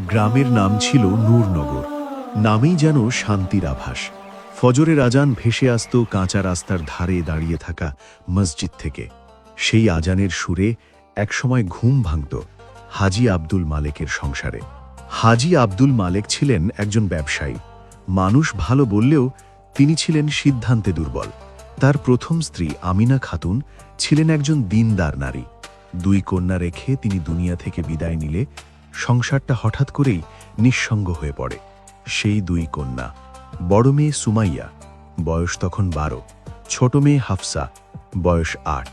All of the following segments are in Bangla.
গ্রামের নাম ছিল নূরনগর। নামেই যেন শান্তির আভাস। ফজরের আজান ভেসে আসত কাঁচা রাস্তার ধারে দাঁড়িয়ে থাকা মসজিদ থেকে। সেই আজানের সুরে একসময় ঘুম ভাঙত হাজী আব্দুল মালেকের সংসারে। হাজী আব্দুল মালেক ছিলেন একজন ব্যবসায়ী। মানুষ ভালো বললেও তিনি ছিলেন সিদ্ধান্তে দুর্বল। তার প্রথম স্ত্রী আমিনা খাতুন ছিলেন একজন দিনদার নারী। 2 কন্যা রেখে তিনি দুনিয়া থেকে বিদায় নিলে সংসারটা হঠাৎ করেই নিঃসঙ্গ হয়ে পড়ে। সেই 2 কন্যা, বড় মেয়ে সুমাইয়া, বয়স তখন 12, ছোট মেয়ে হাফসা, বয়স 8।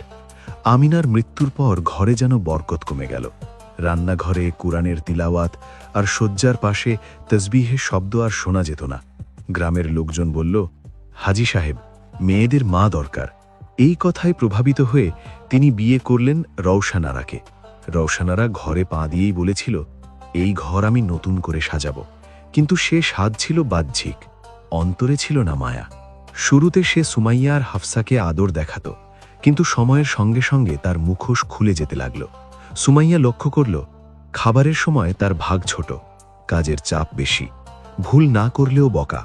আমিনার মৃত্যুর পর ঘরে যেন বরকত কমে গেল। রান্নাঘরে কুরআনের তিলাওয়াত আর শয্যার পাশে তসবিহের শব্দ আর শোনা যেত না। গ্রামের লোকজন বলল, হাজী সাহেব, মেয়েদের মা দরকার। এই কথায় প্রভাবিত হয়ে তিনি বিয়ে করলেন রওশনারাকে। রওশনারা ঘরে পা দিয়েই বলেছিল, এই ঘর আমি নতুন করে সাজাবো। কিন্তু সে স্বাদ ছিল বাহ্যিক, অন্তরে ছিল না মায়া। শুরুতে সে সুমাইয়া আর হাফসাকে আদর দেখাত, কিন্তু সময়ের সঙ্গে সঙ্গে তার মুখোশ খুলে যেতে লাগল। সুমাইয়া লক্ষ্য করল, খাবারের সময় তার ভাগ ছোট, কাজের চাপ বেশি, ভুল না করলেও বকা।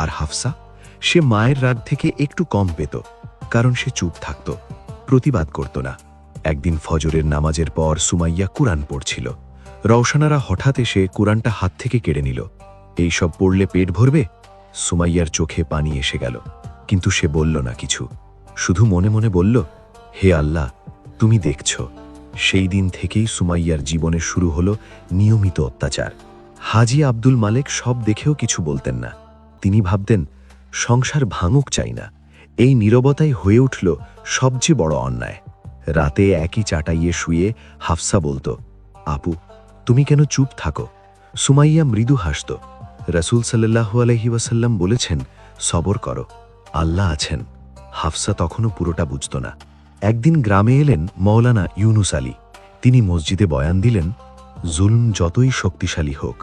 আর হাফসা, সে মায়ের রাগ থেকে একটু কম পেত, কারণ সে চুপ থাকত, প্রতিবাদ করত না। একদিন ফজরের নামাজের পর সুমাইয়া কুরআন পড়ছিল। রওশনারা হঠাৎ এসে কুরআনটা হাত থেকে কেড়ে নিল। এই সব পড়লে পেট ভরবে? সুমাইয়ার চোখে পানি এসে গেল, কিন্তু সে বলল না কিছু, শুধু মনে মনে বলল, হে আল্লাহ, তুমি দেখছ। সেই দিন থেকেই সুমাইয়ার জীবনে শুরু হলো নিয়মিত অত্যাচার। হাজী আব্দুল মালেক সব দেখেও কিছু বলতেন না। তিনি ভাবতেন, সংসার ভাঙুক চাই না। এই নীরবতাই হয়ে উঠল সবচেয়ে বড় অন্যায়। রাতে একই চাটাইয়ে শুয়ে হাফসা বলতো, আপু, তুমি কেন চুপ থাকো? সুমাইয়া মৃদু হাসত। রাসূল সাল্লাল্লাহু আলাইহি ওয়াসাল্লাম বলেছেন, সবর করো, আল্লাহ আছেন। হাফসা তখনও পুরোটা বুঝত না। একদিন গ্রামে এলেন মৌলানা ইউনুস আলী। তিনি মসজিদে বয়ান দিলেন, জুলম যতই শক্তিশালী হোক,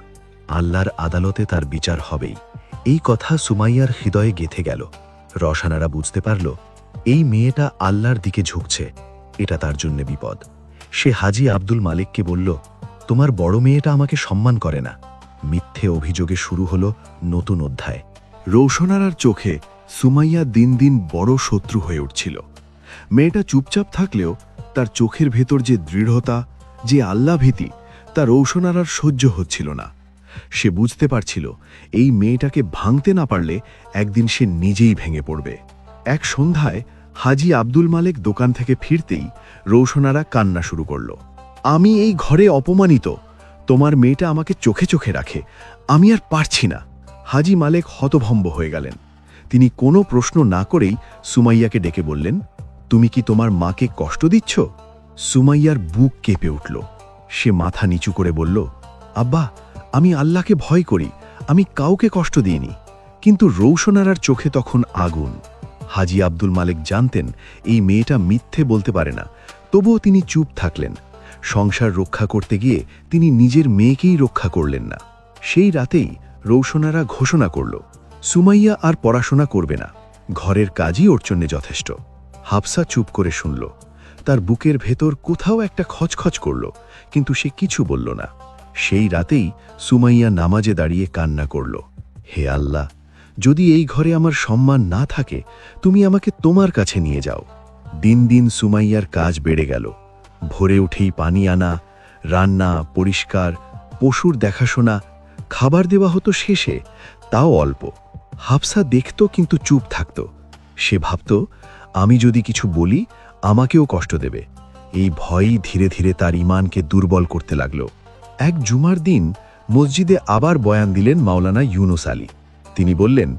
আল্লাহর আদালতে তার বিচার হবেই। এই কথা সুমাইয়ার হৃদয়ে গেঁথে গেল। রওশনারা বুঝতে পারল, এই মেয়েটা আল্লাহর দিকে ঝুঁকছে, এটা তার জন্য বিপদ। সে হাজী আব্দুল মালেককে বলল, তোমার বড় মেয়েটা আমাকে সম্মান করে না। মিথ্যে অভিযোগে শুরু হলো নতুন অধ্যায়। রওশনারার চোখে সুমাইয়া দিন দিন বড় শত্রু হয়ে উঠছিল। মেয়েটা চুপচাপ থাকলেও তার চোখের ভেতর যে দৃঢ়তা, যে আল্লাহ ভীতি, তা রওশনারার সহ্য হচ্ছিল না। সে বুঝতে পারছিল, এই মেয়েটাকে ভাঙতে না পারলে একদিন সে নিজেই ভেঙে পড়বে। এক সন্ধ্যায় হাজী আব্দুল মালেক দোকান থেকে ফিরতেই রওশনারা কান্না শুরু করল। আমি এই ঘরে অপমানিত, তোমার মেয়েটা আমাকে চোখে চোখে রাখে, আমি আর পারছি না। হাজী মালেক হতভম্ব হয়ে গেলেন। তিনি কোনো প্রশ্ন না করেই সুমাইয়াকে ডেকে বললেন, তুমি কি তোমার মাকে কষ্ট দিচ্ছ? সুমাইয়ার বুক কেঁপে উঠল। সে মাথা নিচু করে বলল, আব্বা, আমি আল্লাহকে ভয় করি, আমি কাউকে কষ্ট দিইনি। কিন্তু রওশনারার চোখে তখন আগুন। হাজী আব্দুল মালেক জানতেন এই মেয়েটা মিথ্যে বলতে পারে না, তবুও তিনি চুপ থাকলেন। সংসার রক্ষা করতে গিয়ে তিনি নিজের মেয়েকেই রক্ষা করলেন না। সেই রাতেই রওশনারা ঘোষণা করল, সুমাইয়া আর পড়াশোনা করবে না, ঘরের কাজই ওর জন্য যথেষ্ট। হাফসা চুপ করে শুনল। তার বুকের ভেতর কোথাও একটা খচখচ করল, কিন্তু সে কিছু বলল না। সেই রাতেই সুমাইয়া নামাজে দাঁড়িয়ে কান্না করল, হে আল্লাহ, যদি এই ঘরে আমার সম্মান না থাকে, তুমি আমাকে তোমার কাছে নিয়ে যাও। দিন দিন সুমাইয়ার কাজ বেড়ে গেল। ভোরে উঠেই পানি আনা, রান্না, পরিষ্কার, পশুর দেখাশোনা, খাবার দেওয়া হতো শেষে, তাও অল্প। হাফসা দেখত কিন্তু চুপ থাকত। সে ভাবত, আমি যদি কিছু বলি আমাকেও কষ্ট দেবে। এই ভয়ই ধীরে ধীরে তার ঈমানকে দুর্বল করতে লাগল। এক জুমার দিন মসজিদে আবার বয়ান দিলেন মাওলানা ইউনুস আলী। তিনি বললেন,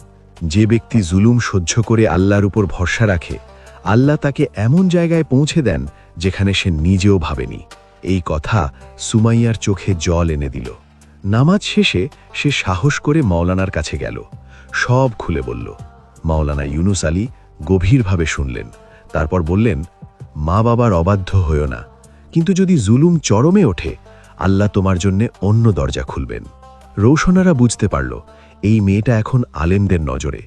যে ব্যক্তি জুলুম সহ্য করে আল্লাহর উপর ভরসা রাখে, আল্লাহ তাকে এমন জায়গায় পৌঁছে দেন যেখানে সে নিজেও ভাবেনি। এই কথা সুমাইয়ার চোখে জল এনে দিল। নামাজ শেষে সে সাহস করে মাওলানার কাছে গেল, সব খুলে বলল। মাওলানা ইউনুস আলী গভীরভাবে শুনলেন, তারপর বললেন, মা বাবার অবাধ্য হইও না, কিন্তু যদি জুলুম চরমে ওঠে, আল্লাহ তোমার জন্য অন্য দরজা খুলবেন। রওশনারা বুঝতে পারল, এই মেয়েটা এখন আলেমদের নজরে।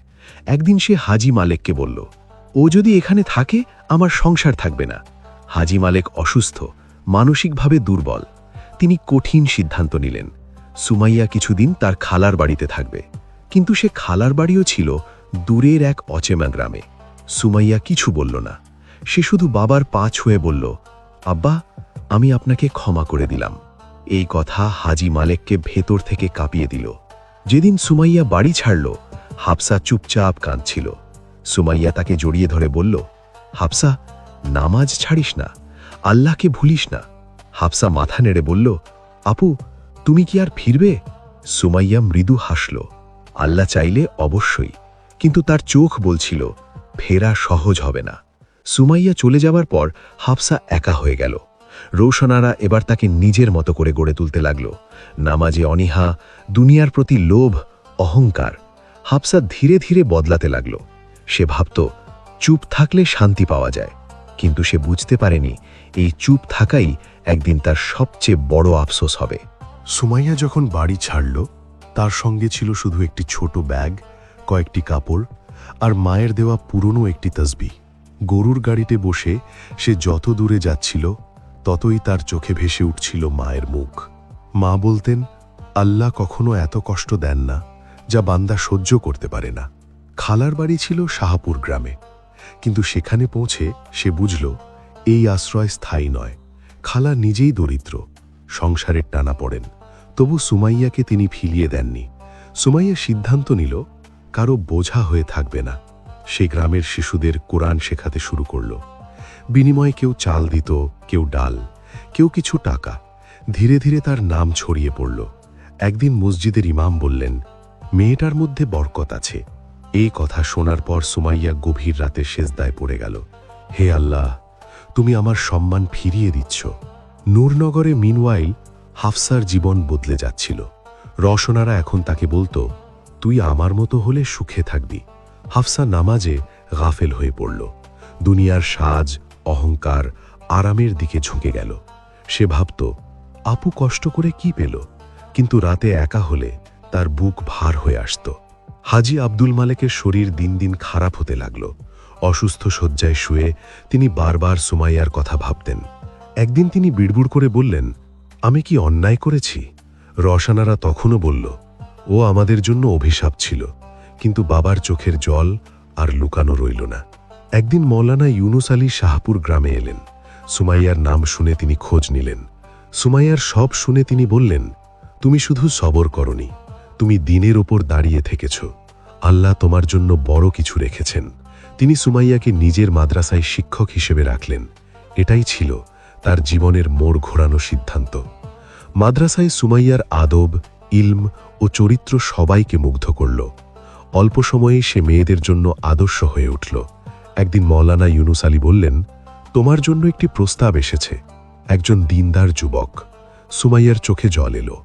একদিন সে হাজী মালেককে বলল, ও যদি এখানে থাকে আমার সংসার থাকবে না। হাজী মালেক অসুস্থ, মানসিকভাবে দুর্বল। তিনি কঠিন সিদ্ধান্ত নিলেন। সুমাইয়া কিছুদিন তার খালার বাড়িতে থাকবে, কিন্তু সে খালার বাড়িও ছিল দূরের এক অচেনা গ্রামে। সুমাইয়া কিছু বলল না, সে শুধু বাবার পা ছুঁয়ে বলল, আব্বা, আমি আপনাকে ক্ষমা করে দিলাম। এই কথা হাজী মালেককে ভেতর থেকে কাঁপিয়ে দিল। যেদিন সুমাইয়া বাড়ি ছাড়ল, হাফসা চুপচাপ কাঁদছিল। সুমাইয়া তাকে জড়িয়ে ধরে বলল, হাফসা, নামাজ ছাড়িস না, আল্লাহকে ভুলিস না। হাফসা মাথা নেড়ে বলল, আপু, তুমি কি আর ফিরবে? সুমাইয়া মৃদু হাসল। আল্লাহ চাইলে অবশ্যই, কিন্তু তার চোখ বলছিল ফেরা সহজ হবে না। সুমাইয়া চলে যাবার পর হাফসা একা হয়ে গেল। রৌশনারা এবার তাকে নিজের মতো করে গড়ে তুলতে লাগল। নামাজে অনীহা, দুনিয়ার প্রতি লোভ, অহংকার। হাফসা ধীরে ধীরে বদলাতে লাগল। সে ভাবত চুপ থাকলে শান্তি পাওয়া যায়, কিন্তু সে বুঝতে পারেনি এই চুপ থাকাই একদিন তার সবচেয়ে বড় আফসোস হবে। সুমাইয়া যখন বাড়ি ছাড়ল, তার সঙ্গে ছিল শুধু একটি ছোট ব্যাগ, কয়েকটি কাপড় আর মায়ের দেওয়া পুরনো একটি তসবিহ। গরুর গাড়িতে বসে সে যত দূরে যাচ্ছিল, ততই তার চোখে ভেসে উঠছিল মায়ের মুখ। মা বলতেন, আল্লাহ কখনো এত কষ্ট দেন না যা বান্দা সহ্য করতে পারে না। খালার বাড়ি ছিল শাহপুর গ্রামে, কিন্তু সেখানে পৌঁছে সে বুঝল এই আশ্রয় স্থায়ী নয়। খালা নিজেই দরিদ্র, সংসারের টানা পড়েন, তবু সুমাইয়াকে তিনি ফিরিয়ে দেননি। সুমাইয়া সিদ্ধান্ত নিল কারো বোঝা হয়ে থাকবে না। সে গ্রামের শিশুদের কোরআন শেখাতে শুরু করল। বিনিময়ে কেউ চাল দিত, কেউ ডাল, কেউ কিছু টাকা। ধীরে ধীরে তার নাম ছড়িয়ে পড়ল। একদিন মসজিদের ইমাম বললেন, মেয়েটার মধ্যে বরকত আছে। এই কথা শোনার পর সুমাইয়া গভীর রাতে সেজদায় পড়ে গেল। হে আল্লাহ, তুমি আমার সম্মান ফিরিয়ে দিচ্ছ। নূরনগরে মিনওয়াইল হাফসার জীবন বদলে যাচ্ছিল। রওশনারা এখন তাকে বলতো, তুই আমার মতো হলে সুখে থাকবি। হাফসা নামাজে গাফেল হয়ে পড়ল। দুনিয়ার সাজ, অহংকার, আরামের দিকে ঝুঁকে গেল। সে ভাবত, আপু কষ্ট করে কি পেল? কিন্তু রাতে একা হলে তার বুক ভার হয়ে আসত। হাজী আব্দুল মালেকের শরীর দিন দিন খারাপ হতে লাগল। অসুস্থ শয্যায় শুয়ে তিনি বারবার সুমাইয়ার কথা ভাবতেন। একদিন তিনি বিড়বিড় করে বললেন, আমি কি অন্যায় করেছি? রওশনারা তখনও বলল, ও আমাদের জন্য অভিশাপ ছিল। কিন্তু বাবার চোখের জল আর লুকানো রইল না। একদিন মৌলানা ইউনুস আলী শাহপুর গ্রামে এলেন। সুমাইয়ার নাম শুনে তিনি খোঁজ নিলেন। সুমাইয়ার সব শুনে তিনি বললেন, তুমি শুধু সবর করনি, তুমি দিনের ওপর দাঁড়িয়ে থেকেছ। আল্লাহ তোমার জন্য বড় কিছু রেখেছেন। তিনি সুমাইয়াকে নিজের মাদ্রাসায় শিক্ষক হিসেবে রাখলেন। এটাই ছিল তার জীবনের মোড় ঘোরানো সিদ্ধান্ত। মাদ্রাসায় সুমাইয়ার আদব, ইলম ও চরিত্র সবাইকে মুগ্ধ করল। অল্প সময়েই সে মেয়েদের জন্য আদর্শ হয়ে উঠল। একদিন মৌলানা ইউনুস আলী বললেন, তোমার জন্য একটি প্রস্তাব এসেছে। একজন দিনদার যুবক। সুমাইয়ার চোখে জল এলো।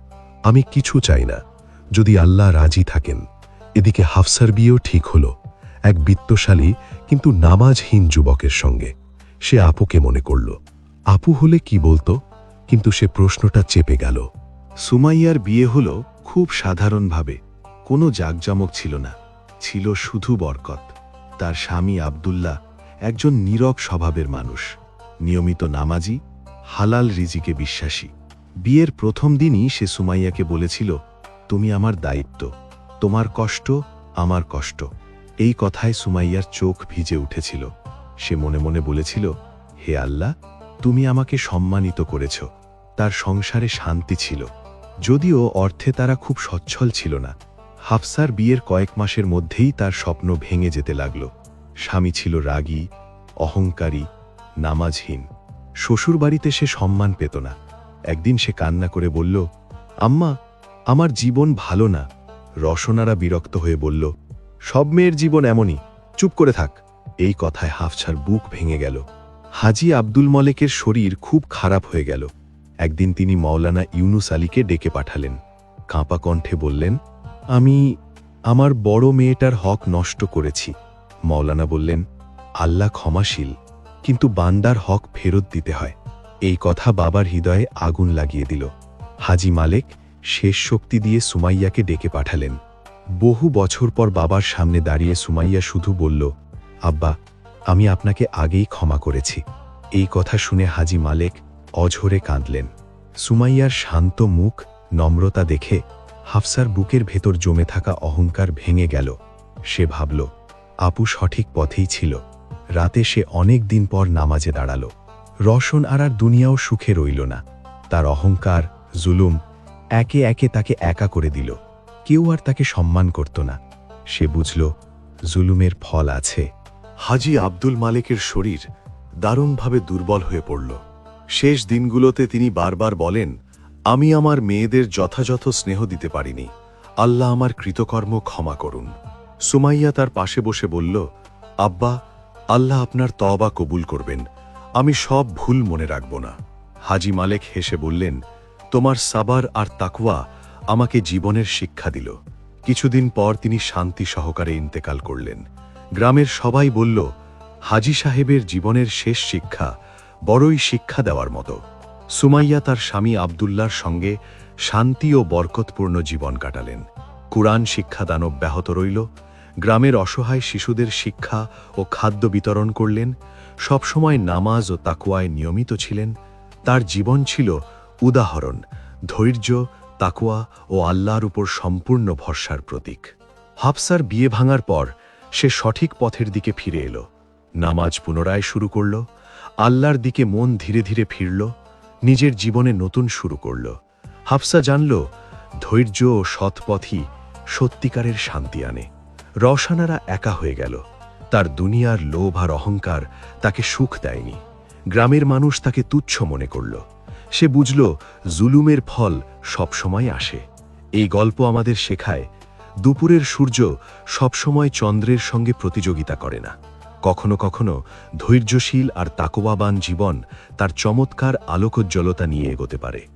আমি কিছু চাই না, যদি আল্লাহ রাজি থাকেন। এদিকে হাফসার বিয়েও ঠিক হলো, এক বিত্তশালী কিন্তু নামাজহীন যুবকের সঙ্গে। সে আপুকে মনে করল। আপু হলে কি বলতো, কিন্তু সে প্রশ্নটা চেপে গেল। সুমাইয়ার বিয়ে হলো খুব সাধারণভাবে। কোনো জাঁকজমক ছিল না, ছিল শুধু বরকত। তার স্বামী আব্দুল্লাহ একজন নীরব স্বভাবের মানুষ, নিয়মিত নামাজি, হালাল রিজিকে বিশ্বাসী। বিয়ের প্রথম দিনই সে সুমাইয়াকে বলেছিল, তুমি আমার দায়িত্ব, তোমার কষ্ট আমার কষ্ট। এই কথায় সুমাইয়ার চোখ ভিজে উঠেছিল। সে মনে মনে বলেছিল, হে আল্লাহ, তুমি আমাকে সম্মানিত করেছ। তার সংসারে শান্তি ছিল, যদিও অর্থে তারা খুব সচ্ছল ছিল না। হাফসার বিয়ের কয়েক মাসের মধ্যেই তার স্বপ্ন ভেঙে যেতে লাগল। স্বামী ছিল রাগী, অহংকারী, নামাজহীন। শ্বশুর বাড়িতে সে সম্মান পেত না। একদিন সে কান্না করে বলল, আম্মা, আমার জীবন ভালো না। রওশনারা বিরক্ত হয়ে বলল, সব মেয়ের জীবন এমনই, চুপ করে থাক। এই কথায় হাফসার বুক ভেঙে গেল। হাজী আব্দুল মলেকের শরীর খুব খারাপ হয়ে গেল। একদিন তিনি মৌলানা ইউনুস আলীকে ডেকে পাঠালেন। কাঁপা কণ্ঠে বললেন, আমি আমার বড় মেয়েটার হক নষ্ট করেছি। মৌলানা বললেন, আল্লাহ ক্ষমাশীল, কিন্তু বান্দার হক ফেরত দিতে হয়। এই কথা বাবার হৃদয়ে আগুন লাগিয়ে দিল। হাজী মালেক শেষ শক্তি দিয়ে সুমাইয়াকে ডেকে পাঠালেন। বহু বছর পর বাবার সামনে দাঁড়িয়ে সুমাইয়া শুধু বলল, আব্বা, আমি আপনাকে আগেই ক্ষমা করেছি। এই কথা শুনে হাজী মালেক অঝরে কাঁদলেন। সুমাইয়ার শান্ত মুখ নম্রতা দেখে হাফসার বুকের ভেতর জমে থাকা অহংকার ভেঙে গেল। সে ভাবল, আপু সঠিক পথেই ছিল। রাতে সে অনেক দিন পর নামাজে দাঁড়াল। রওশন আর দুনিয়াও সুখে রইল না। তার অহংকার, জুলুম একে একে তাকে একা করে দিল। কেউ আর তাকে সম্মান করত না। সে বুঝল, জুলুমের ফল আছে। হাজী আব্দুল মালেকের শরীর দারুণভাবে দুর্বল হয়ে পড়ল। শেষ দিনগুলোতে তিনি বারবার বলেন, আমি আমার মেয়েদের যথাযথ স্নেহ দিতে পারিনি, আল্লাহ আমার কৃতকর্ম ক্ষমা করুন। সুমাইয়া তার পাশে বসে বলল, আব্বা, আল্লাহ আপনার তওবা কবুল করবেন, আমি সব ভুল মনে রাখব না। হাজী মালেক হেসে বললেন, তোমার সাবার আর তাকওয়া আমাকে জীবনের শিক্ষা দিল। কিছুদিন পর তিনি শান্তি সহকারে ইন্তেকাল করলেন। গ্রামের সবাই বলল, হাজী সাহেবের জীবনের শেষ শিক্ষা বড়ই শিক্ষা দেওয়ার মতো। সুমাইয়া তার স্বামী আব্দুল্লাহর সঙ্গে শান্তি ও বরকতপূর্ণ জীবন কাটালেন। কুরআন শিক্ষাদান অব্যাহত রইল। গ্রামের অসহায় শিশুদের শিক্ষা ও খাদ্য বিতরণ করলেন। সবসময় নামাজ ও তাকওয়ায় নিয়মিত ছিলেন। তার জীবন ছিল উদাহরণ, ধৈর্য, তাকওয়া ও আল্লাহর উপর সম্পূর্ণ ভরসার প্রতীক। হাফসার বিয়ে ভাঙার পর সে সঠিক পথের দিকে ফিরে এলো। নামাজ পুনরায় শুরু করল। আল্লাহর দিকে মন ধীরে ধীরে ফিরল। নিজের জীবনে নতুন শুরু করল। হাফসা জানল, ধৈর্য ও সৎপথই সত্যিকারের শান্তি আনে। রওশনারা একা হয়ে গেল। তার দুনিয়ার লোভ আর অহংকার তাকে সুখ দেয়নি। গ্রামের মানুষ তাকে তুচ্ছ মনে করল। সে বুঝল, জুলুমের ফল সবসময় আসে। এই গল্প আমাদের শেখায়, দুপুরের সূর্য সবসময় চন্দ্রের সঙ্গে প্রতিযোগিতা করে না। কখনো কখনো ধৈর্যশীল আর তাকওয়াবান জীবন তার চমৎকার আলোকোজ্জ্বলতা নিয়ে এগোতে পারে।